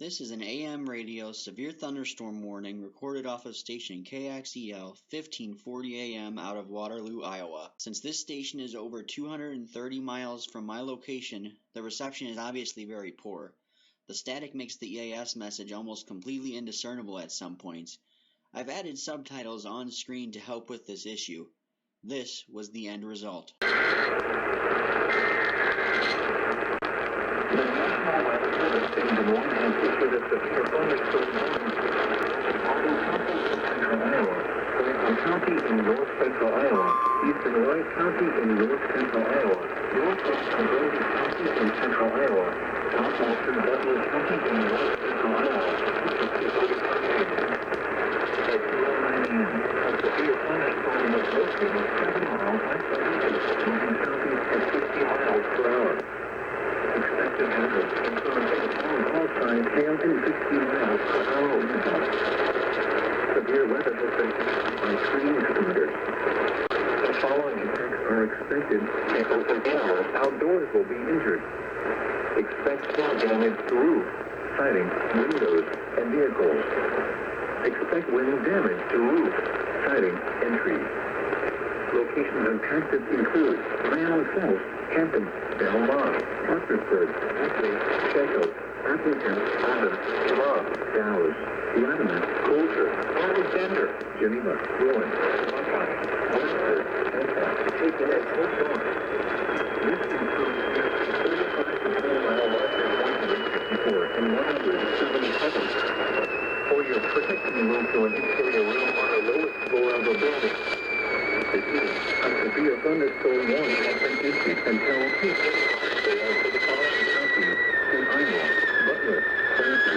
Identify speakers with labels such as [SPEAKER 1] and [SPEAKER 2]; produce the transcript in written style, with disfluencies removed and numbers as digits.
[SPEAKER 1] This is an AM radio severe thunderstorm warning recorded off of station KXEL 1540 AM out of Waterloo, Iowa. Since this station is over 230 miles from my location, the reception is obviously very poor. The static makes the EAS message almost completely indiscernible at some points. I've added subtitles on screen to help with this issue. This was the end result.
[SPEAKER 2] County in north central Iowa, eastern White County in north central Iowa, northwest Montgomery County in central Iowa, southwestern Douglas County in north central Iowa. At 2:09 a.m., a severe thunderstorm was located 7 miles outside of moving southeast at 50 miles per hour. Expected hazard confirmed at phone call sign Hampton 60 miles per hour overhead. Severe weather has been issued by train estimators. The following effects are expected. Vehicles and animals outdoors will be injured. Expect flood damage to roof, siding, windows, and vehicles. Expect wind damage to roof, siding, and trees. Locations impacted include Grand Falls, Hampton, Del Mar, Parkersburg, Beckley, Sheffield, Appleton, Adams, Robb, Dallas, Latimer, Coulter, Alexander, Geneva, Rowan, Buckeye, Webster, Hancock, Aiken, and Hawthorne. This includes 35 to 4 mile marker 154 and 177. For your protection, move to an exterior room on the lowest floor of the building. This is a severe thunderstorm warning has been issued until 2 a.m. for the following counties in Iowa: Butler, Franklin,